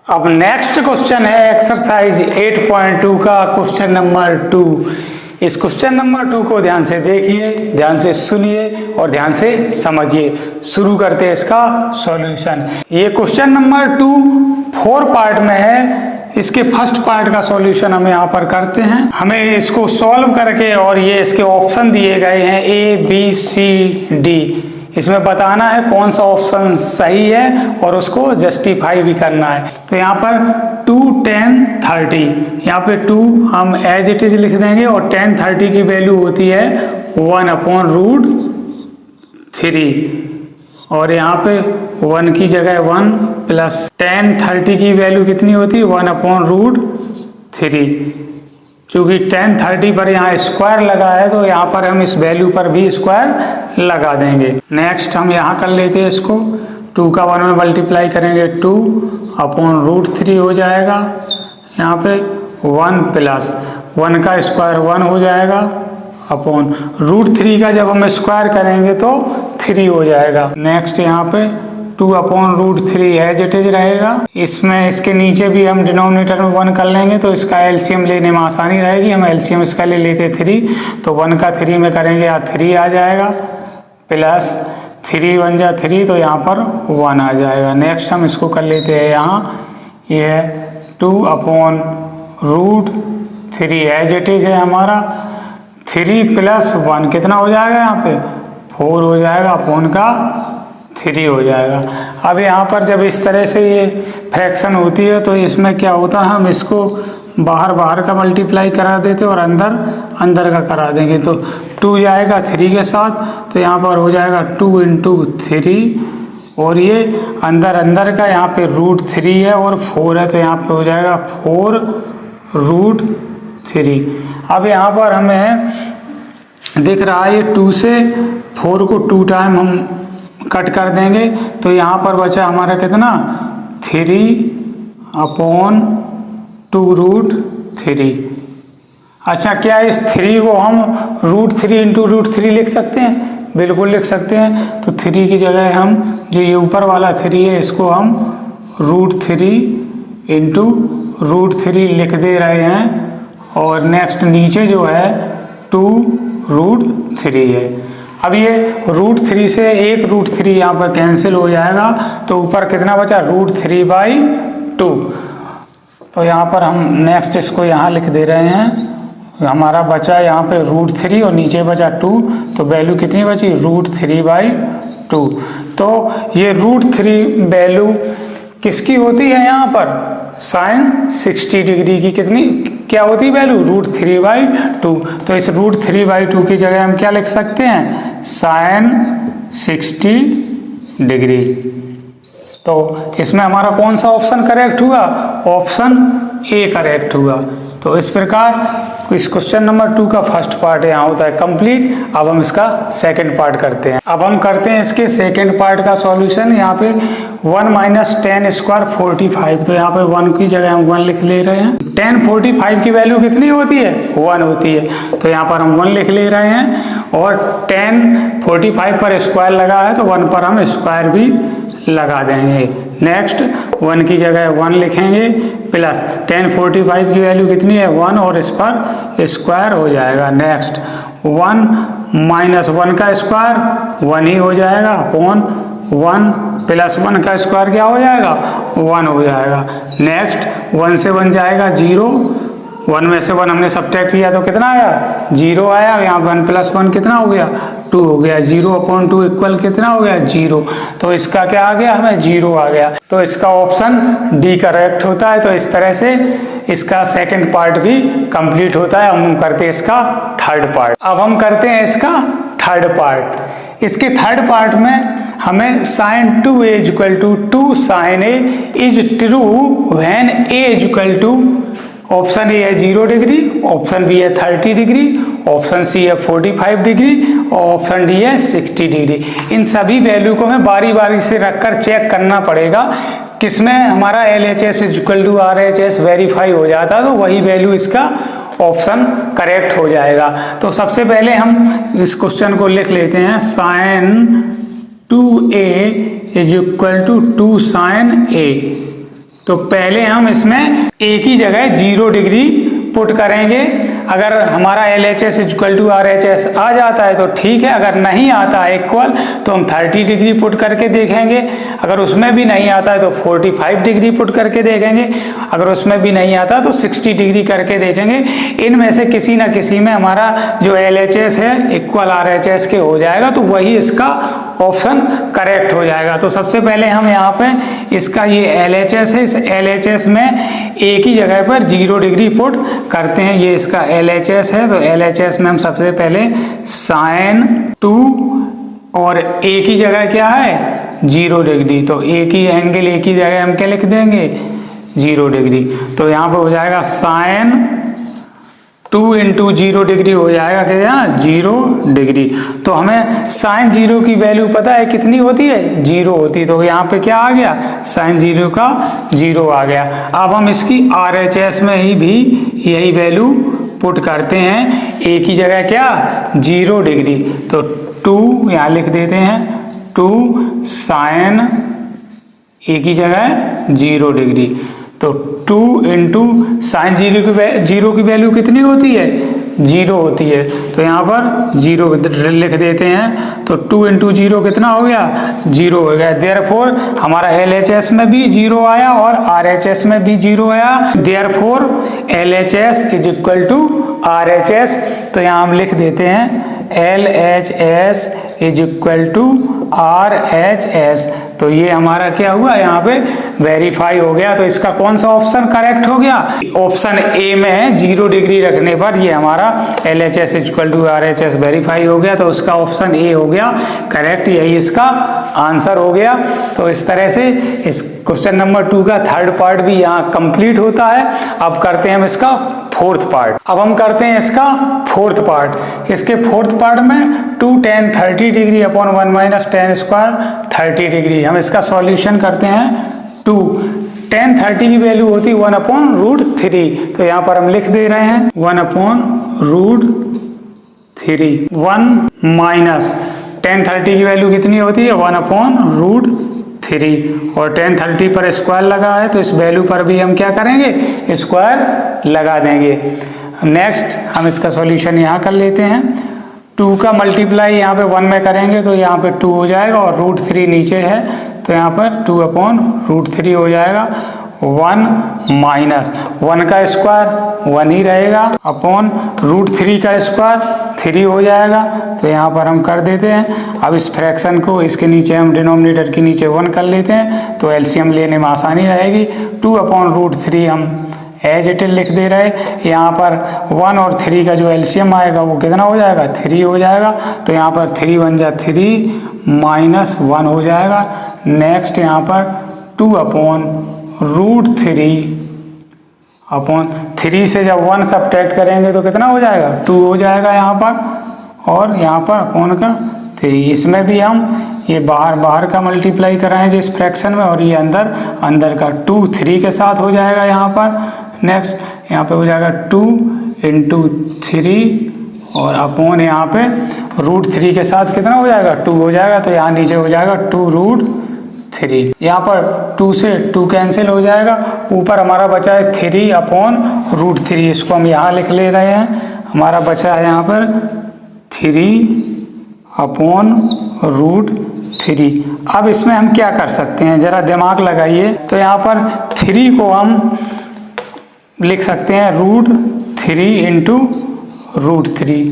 अब next question है exercise 8.2 का क्वेश्चन नंबर 2। इस क्वेश्चन नंबर 2 को ध्यान से देखिए, ध्यान से सुनिए और ध्यान से समझिए। शुरू करते हैं इसका सॉल्यूशन। ये क्वेश्चन नंबर 2 4 पार्ट में है। इसके फर्स्ट पार्ट का सॉल्यूशन हम यहाँ पर करते हैं। हमें इसको सॉल्व करके और ये इसके ऑप्शन दिए गए हैं A, B, C, D। इसमें बताना है कौन सा ऑप्शन सही है और उसको जस्टिफाई भी करना है। तो यहाँ पर 2, 10, 30, यहाँ पे 2 हम एज इट इज लिख देंगे और 10, 30 की वैल्यू होती है 1/√3 और यहाँ पे 1 की जगह 1 प्लस 10, 30 की वैल्यू कितनी होती है 1/√3। चूंकि 10, 30 पर यहाँ स्क्वायर लगा है तो यहाँ पर हम इस वैल्यू पर भी स्क्वायर लगा देंगे। नेक्स्ट हम यहाँ कर लेते हैं इसको 2 का 1 में मल्टीप्लाई करेंगे 2/√3 हो जाएगा। यहाँ पे 1 प्लस 1 का स्क्वायर 1 हो जाएगा अपॉन √3 का जब हम स्क्वायर करेंगे तो 3 हो जाएगा। नेक्स्ट यहाँ पे 2/√3 एज इट इज रहेगा। इसमें इसके नीचे भी हम डिनोमिनेटर में 1 कर लेंगे तो इसका एलसीएम लेने में आसानी रहेगी। हम एलसीएम इसका ले लेते 3 तो 1 का 3 में करेंगे यहाँ 3 आ जाएगा प्लस 3 1 जा 3 तो यहाँ पर 1 आ जाएगा। नेक्स्ट हम इसको कर लेते हैं यहाँ ये 2/√3 एज इट इज है हमारा। 3 प्लस 1 कितना हो जाएगा यहाँ पे 4 हो जाएगा अपॉन का 3 हो जाएगा। अब यहाँ पर जब इस तरह से ये फ्रैक्शन होती है तो इसमें क्या होता है हम इसको बाहर का मल्टीप्लाई करा देते और अंदर का करा देंगे तो 2 जाएगा 3 के साथ तो यहाँ पर हो जाएगा 2 × 3 और ये अंदर का यहाँ पे √3 है और 4 है तो यहाँ पे हो जाएगा 4√3। अब यहाँ पर हमें दिख रहा है ये 2 से 4 को 2 टाइम हम कट कर देंगे तो यहाँ पर बचा हमारा कितना 3/2√3। अच्छा क्या इस 3 को हम √3 × √3 लिख सकते हैं? बिल्कुल लिख सकते हैं। तो 3 की जगह हम जो ये ऊपर वाला 3 है इसको हम √3 × √3 लिख दे रहे हैं और नेक्स्ट नीचे जो है 2√3 है। अब ये √3 से एक √3 यहाँ पर कैंसिल हो जाएगा तो ऊपर कितना बचा √3/2। तो यहाँ पर हम नेक्स्ट इसको यहाँ लिख दे रहे हैं। हमारा बचा यहाँ पे √3 और नीचे बचा 2 तो वैल्यू कितनी बची √3/2। तो ये √3 वैल्यू किसकी होती है यहाँ पर sin 60 डिग्री की कितनी क्या होती है वैल्यू √3/2। तो इस √3/2 की जगह हम क्या लिख सकते हैं sin 60 डिग्री। तो इसमें हमारा कौन सा ऑप्शन करेक्ट हुआ ऑप्शन ए करेक्ट हुआ। तो इस प्रकार इस क्वेश्चन नंबर 2 का फर्स्ट पार्ट यहाँ होता है कंप्लीट। अब हम इसका सेकंड पार्ट करते हैं। अब हम करते हैं इसके सेकंड पार्ट का सॉल्यूशन। यहाँ पे 1 - 10² 45 तो यहाँ पे 1 की जगह हम 1 लिख ले रहे हैं। 10 45 की वैल्यू कितनी होती है 1 होती है तो यहाँ पर हम 1 लिख ले रहे हैं और 10 45 पर स्क्वायर लगा है तो 1 पर हम स्क्वायर भी लगा देंगे। नेक्स्ट 1 की जगह 1 लिखेंगे प्लस 10 45 की वैल्यू कितनी है 1 और इस पर स्क्वायर हो जाएगा। नेक्स्ट 1 - 1 का स्क्वायर 1 ही हो जाएगा अपॉन 1 प्लस 1 का स्क्वायर क्या हो जाएगा 1 हो जाएगा। नेक्स्ट 1 से 1 जाएगा 0, 1 में से 1 हमने सब्ट्रैक्ट किया तो कितना आया 0 आया। यहाँ 1 + 1 कितना हो गया 2 हो गया। 0/2 इक्वल कितना हो गया 0। तो इसका क्या आ गया हमें 0 आ गया। तो इसका ऑप्शन डी करेक्ट होता है। तो इस तरह से इसका सेकंड पार्ट भी कंप्लीट होता है। हम करते हैं इसका थर्ड पार्ट। अब हम करते हैं इसका थर्ड पार्ट। इसके थर्ड पार्ट में हमें sin 2a = 2 sin a is true when a = option A है 0 डिग्री, ऑप्शन बी है 30 डिग्री, ऑप्शन सी है 45 डिग्री और ऑप्शन डी है 60 डिग्री। इन सभी वैल्यू को हमें बारी बारी से रखकर चेक करना पड़ेगा। किसमें हमारा LHS = RHS वेरीफाई हो जाता है तो वही वैल्यू इसका ऑप्शन करेक्ट हो जाएगा। तो सबसे पहले हम इस क्वेश्चन को लिख लेते हैं sin 2a = 2 sin a तो पहले हम इसमें एक ही जगह 0 डिग्री पुट करेंगे। अगर हमारा LHS इक्वल टू RHS आ जाता है तो ठीक है, अगर नहीं आता है इक्वल तो हम 30 डिग्री पुट करके देखेंगे। अगर उसमें भी नहीं आता है तो 45 डिग्री पुट करके देखेंगे। अगर उसमें भी नहीं आता तो 60 डिग्री करके देखेंगे। इनमें से किसी ना किसी में हमारा जो LHS है इक्वल RHS के हो जाएगा, तो वही इसका ऑप्शन करेक्ट हो जाएगा। तो सबसे पहले हम यहाँ पे इसका ये LHS है, इस LHS में एक ही जगह पर 0 डिग्री पुट करते हैं। ये इसका LHS है, तो LHS में हम सबसे पहले sin 2 और एक ही जगह क्या है 0 डिग्री, तो एक ही एंगल एक ही जगह हम क्या लिख देंगे 0 डिग्री। तो यहाँ पर हो जाएगा sin 2 इंटू 0 डिग्री हो जाएगा क्या 0 डिग्री। तो हमें sin 0 की वैल्यू पता है कितनी होती है 0 होती है, तो यहाँ पे क्या आ गया sin 0 का 0 आ गया। अब हम इसकी RHS में ही भी यही वैल्यू पुट करते हैं, एक ही जगह क्या 0 डिग्री। तो 2 यहाँ लिख देते हैं 2 sin एक ही जगह 0 डिग्री। तो 2 इंटू साइन 0 की वैल्यू कितनी होती है 0 होती है, तो यहाँ पर 0 लिख देते हैं। तो 2 इंटू 0 कितना हो गया 0 हो गया। देयरफॉर हमारा LHS में भी 0 आया और RHS में भी 0 आया। Therefore LHS is equal to RHS। तो यहाँ हम लिख देते हैं LHS is equal to RHS। तो ये हमारा क्या हुआ यहाँ पे वेरीफाई हो गया। तो इसका कौन सा ऑप्शन करेक्ट हो गया, ऑप्शन ए में है 0 डिग्री रखने पर ये हमारा LHS equal to RHS verify हो गया। तो उसका ऑप्शन ए हो गया करेक्ट, यही इसका आंसर हो गया। तो इस तरह से इस क्वेश्चन नंबर 2 का थर्ड पार्ट भी यहाँ कंप्लीट होता है। अब करते हैं हम इसका फोर्थ पार्ट। अब हम करते हैं इसका फोर्थ पार्ट। इसके फोर्थ पार्ट में 2 tan 30 degree upon 1 minus tan square 30 degree. हम इसका सॉल्यूशन करते हैं। 2 tan 30 की वैल्यू होती है 1 अपॉन रूट 3। तो यहाँ पर हम लिख दे रहे हैं 1 अपॉन रूट 3। 1 माइनस tan 30 की वैल्यू कितनी होती है 1 अपॉन रूट 3 और tan 30 पर स्क्वायर लगा है, तो इस वैल्यू पर भी हम क्या करेंगे स्क्वायर लगा देंगे। नेक्स्ट हम इसका सॉल्यूशन यहाँ कर लेते हैं। 2 का मल्टीप्लाई यहाँ पे 1 में करेंगे तो यहाँ पे 2 हो जाएगा और रूट 3 नीचे है, तो यहाँ पर 2 अपॉन रूट 3 हो जाएगा। 1 माइनस 1 का स्क्वायर 1 ही रहेगा अपॉन रूट 3 का स्क्वायर 3 हो जाएगा। तो यहाँ पर हम कर देते हैं। अब इस फ्रैक्शन को इसके नीचे हम डिनोमिनेटर के नीचे 1 कर लेते हैं, तो एलसीएम लेने में आसानी रहेगी। 2 अपॉन रूट 3 हम एज इट इज लिख दे रहे। यहाँ पर 1 और 3 का जो एलसीएम आएगा वो कितना हो जाएगा 3 हो जाएगा। तो यहाँ पर 3 बन जा 3 माइनस 1 हो जाएगा। नेक्स्ट यहाँ पर 2 अपॉन रूट 3 अपॉन 3 से जब 1 सब्ट्रैक्ट करेंगे तो कितना हो जाएगा 2 हो जाएगा यहाँ पर, और यहाँ पर अपॉन का 3। इसमें भी हम ये बाहर का मल्टीप्लाई कराएंगे इस फ्रैक्शन में, और ये अंदर का 2 3 के साथ हो जाएगा यहाँ पर। नेक्स्ट यहाँ पे हो जाएगा 2 इंटू 3 और अपॉन यहाँ पे रूट 3 के साथ कितना हो जाएगा 2 हो जाएगा। तो यहाँ नीचे हो जाएगा 2 रूट 3। यहाँ पर 2 से 2 कैंसिल हो जाएगा। ऊपर हमारा बचा है 3 अपॉन रूट 3। इसको हम यहाँ लिख ले रहे हैं। हमारा बचा है यहाँ पर 3 अपॉन रूट 3। अब इसमें हम क्या कर सकते हैं जरा दिमाग लगाइए। तो यहाँ पर 3 को हम लिख सकते हैं रूट 3 इंटू रूट 3।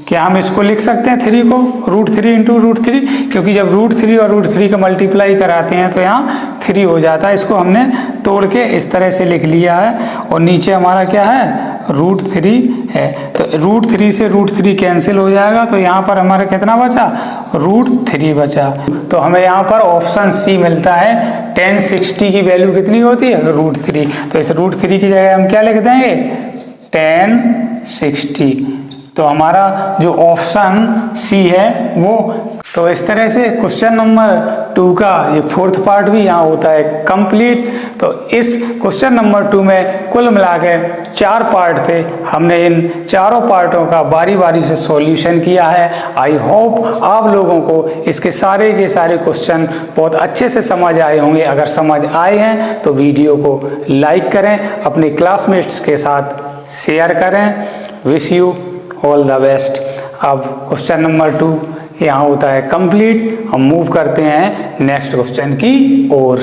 क्या हम इसको लिख सकते हैं 3 को रूट 3 इंटू रूट 3, क्योंकि जब रूट 3 और रूट 3 का मल्टीप्लाई कराते हैं तो यहाँ 3 हो जाता है। इसको हमने तोड़ के इस तरह से लिख लिया है, और नीचे हमारा क्या है रूट 3 है। तो रूट 3 से रूट 3 कैंसिल हो जाएगा, तो यहाँ पर हमारा कितना बचा रूट 3 बचा। तो हमें यहाँ पर ऑप्शन सी मिलता है। tan 60 की वैल्यू कितनी होती है रूट 3। तो इस रूट 3 की जगह हम क्या लिख देंगे tan 60। तो हमारा जो ऑप्शन सी है वो तो इस तरह से क्वेश्चन नंबर 2 का ये फोर्थ पार्ट भी यहाँ होता है कंप्लीट। तो इस क्वेश्चन नंबर 2 में कुल मिला के 4 पार्ट थे, हमने इन चारों पार्टों का बारी बारी से सॉल्यूशन किया है। आई होप आप लोगों को इसके सारे के सारे क्वेश्चन बहुत अच्छे से समझ आए होंगे। अगर समझ आए हैं तो वीडियो को लाइक करें, अपने क्लासमेट्स के साथ शेयर करें। Wish you all the best. अब क्वेश्चन नंबर 2 यहाँ होता है कंप्लीट। हम मूव करते हैं नेक्स्ट क्वेश्चन की ओर।